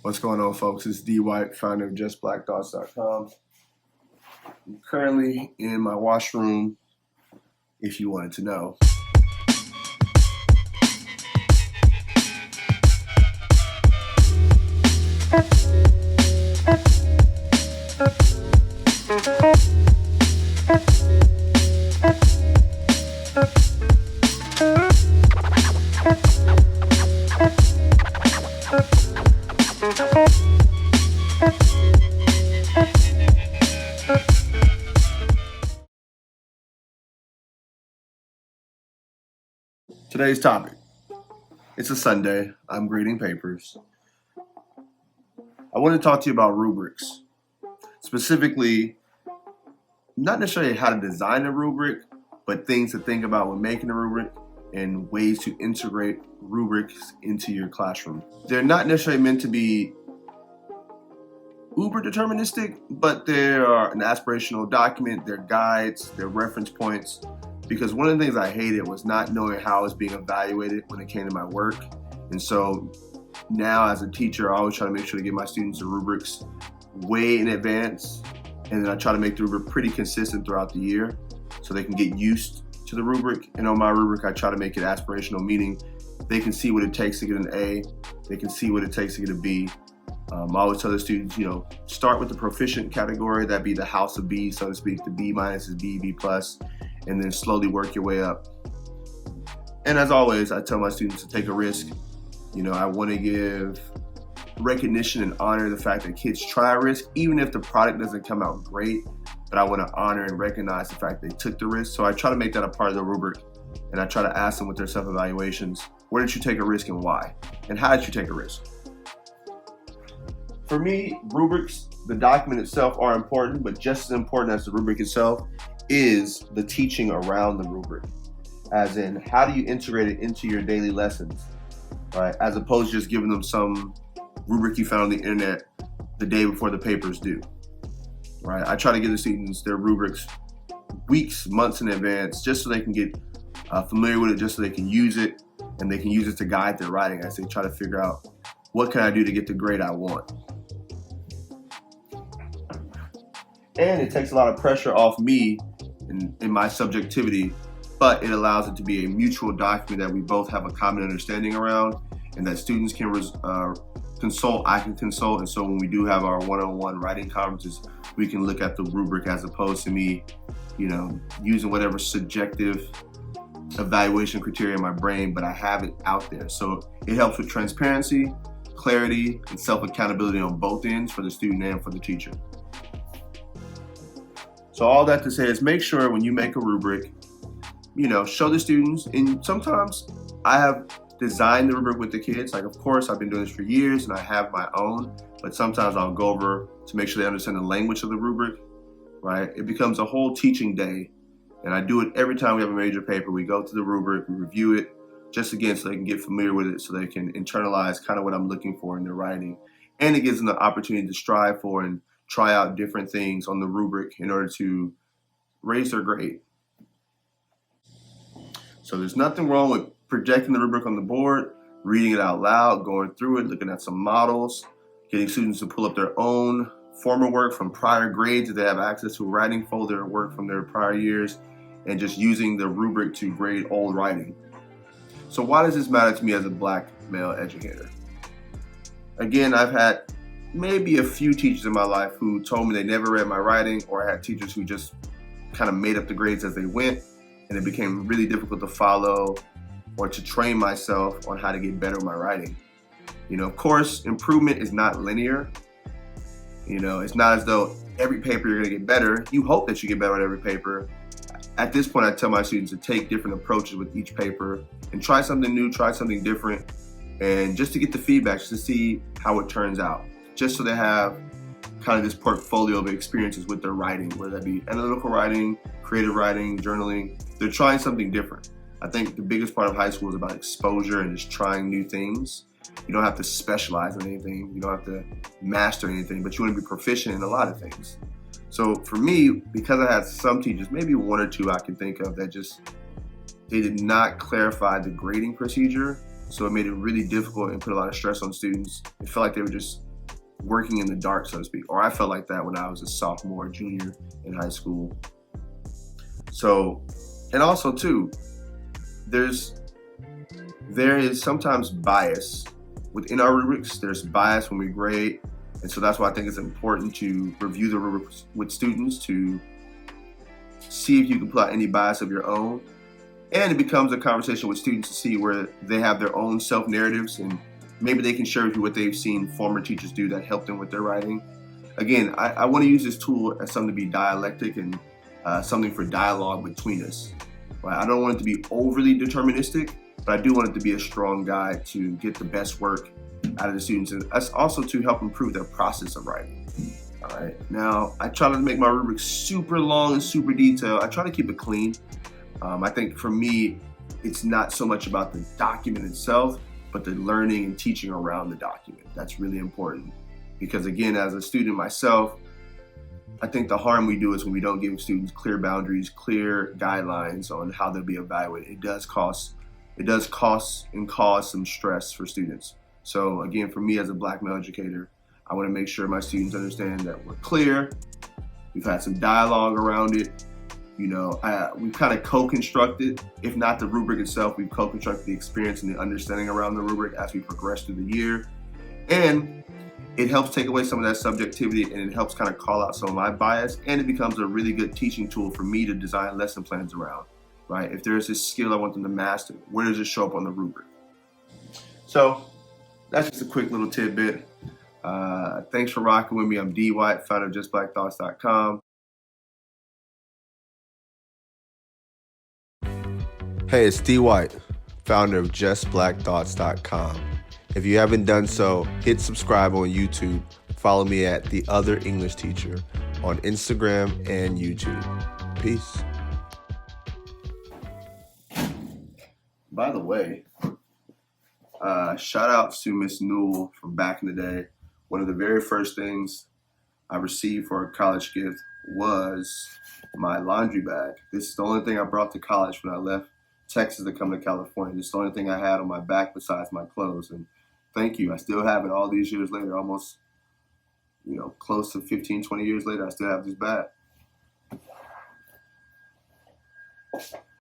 What's going on, folks? It's D. White, founder of JustBlackThoughts.com. I'm currently in my washroom, if you wanted to know. Today's topic. It's a Sunday. I'm grading papers. I want to talk to you about rubrics. Specifically, not necessarily how to design a rubric, but things to think about when making a rubric and ways to integrate rubrics into your classroom. They're not necessarily meant to be uber deterministic, but they are an aspirational document, they're guides, they're reference points. Because one of the things I hated was not knowing how I was being evaluated when it came to my work. And so now as a teacher, I always try to make sure to give my students the rubrics way in advance. And then I try to make the rubric pretty consistent throughout the year so they can get used to the rubric. And on my rubric, I try to make it aspirational, meaning they can see what it takes to get an A. They can see what it takes to get a B. I always tell the students, start with the proficient category. That'd be the house of B, so to speak. The B minus is B, B plus, and then slowly work your way up. And as always, I tell my students to take a risk. I want to give recognition and honor the fact that kids try a risk, even if the product doesn't come out great, but I want to honor and recognize the fact they took the risk. So I try to make that a part of the rubric, and I try to ask them with their self-evaluations, where did you take a risk and why? And how did you take a risk? For me, rubrics, the document itself are important, but just as important as the rubric itself is the teaching around the rubric. As in, how do you integrate it into your daily lessons, right? As opposed to just giving them some rubric you found on the internet the day before the papers due, right? I try to give the students their rubrics weeks, months in advance, just so they can get familiar with it, just so they can use it, and they can use it to guide their writing as they try to figure out, what can I do to get the grade I want? And it takes a lot of pressure off me in my subjectivity, but it allows it to be a mutual document that we both have a common understanding around, and that students can consult, I can consult, and so when we do have our one-on-one writing conferences, we can look at the rubric as opposed to me, using whatever subjective evaluation criteria in my brain, but I have it out there. So it helps with transparency, clarity, and self-accountability on both ends for the student and for the teacher. So all that to say is make sure when you make a rubric, show the students, and sometimes I have designed the rubric with the kids. Like, of course, I've been doing this for years and I have my own, but sometimes I'll go over to make sure they understand the language of the rubric, right? It becomes a whole teaching day, and I do it every time we have a major paper. We go through the rubric, we review it, just again, so they can get familiar with it, so they can internalize kind of what I'm looking for in their writing. And it gives them the opportunity to strive for and try out different things on the rubric in order to raise their grade. So there's nothing wrong with projecting the rubric on the board, reading it out loud, going through it, looking at some models, getting students to pull up their own former work from prior grades if they have access to a writing folder or work from their prior years, and just using the rubric to grade old writing. So why does this matter to me as a Black male educator? Again, I've had maybe a few teachers in my life who told me they never read my writing, or I had teachers who just kind of made up the grades as they went, and it became really difficult to follow or to train myself on how to get better with my writing. Of course, improvement is not linear. It's not as though every paper you're gonna get better. You hope that you get better at every paper. At this point, I tell my students to take different approaches with each paper and try something new, try something different, and just to get the feedback, just to see how it turns out. Just so they have kind of this portfolio of experiences with their writing, whether that be analytical writing, creative writing, journaling. They're trying something different. I think the biggest part of high school is about exposure and just trying new things. You don't have to specialize in anything. You don't have to master anything, but you want to be proficient in a lot of things. So for me, because I had some teachers, maybe one or two I can think of, that they did not clarify the grading procedure. So it made it really difficult and put a lot of stress on students. It felt like they were just working in the dark, so to speak. Or I felt like that when I was a sophomore, junior in high school. So, and also too, there is sometimes bias within our rubrics. There's bias when we grade, and so that's why I think it's important to review the rubrics with students to see if you can pull out any bias of your own. And it becomes a conversation with students to see where they have their own self-narratives, and maybe they can share with you what they've seen former teachers do that helped them with their writing. Again, I want to use this tool as something to be dialectic and something for dialogue between us. Right? I don't want it to be overly deterministic, but I do want it to be a strong guide to get the best work out of the students, and us also to help improve their process of writing. All right. Now, I try to make my rubrics super long and super detailed. I try to keep it clean. I think for me, it's not so much about the document itself, but the learning and teaching around the document. That's really important. Because again, as a student myself, I think the harm we do is when we don't give students clear boundaries, clear guidelines on how they'll be evaluated. It does cause and cause some stress for students. So again, for me as a Black male educator, I want to make sure my students understand that we're clear. We've had some dialogue around it. You know, we've kind of co-constructed, if not the rubric itself, we've co-constructed the experience and the understanding around the rubric as we progress through the year. And it helps take away some of that subjectivity, and it helps kind of call out some of my bias, and it becomes a really good teaching tool for me to design lesson plans around, right? If there's this skill I want them to master, where does it show up on the rubric? So that's just a quick little tidbit. Thanks for rocking with me. I'm D. White, founder of JustBlackThoughts.com. Hey, it's D. White, founder of JustBlackThoughts.com. If you haven't done so, hit subscribe on YouTube. Follow me at The Other English Teacher on Instagram and YouTube. Peace. By the way, shout out to Miss Newell from back in the day. One of the very first things I received for a college gift was my laundry bag. This is the only thing I brought to college when I left Texas to come to California. This is the only thing I had on my back besides my clothes. And thank you. I still have it all these years later, almost, close to 15, 20 years later, I still have this bag.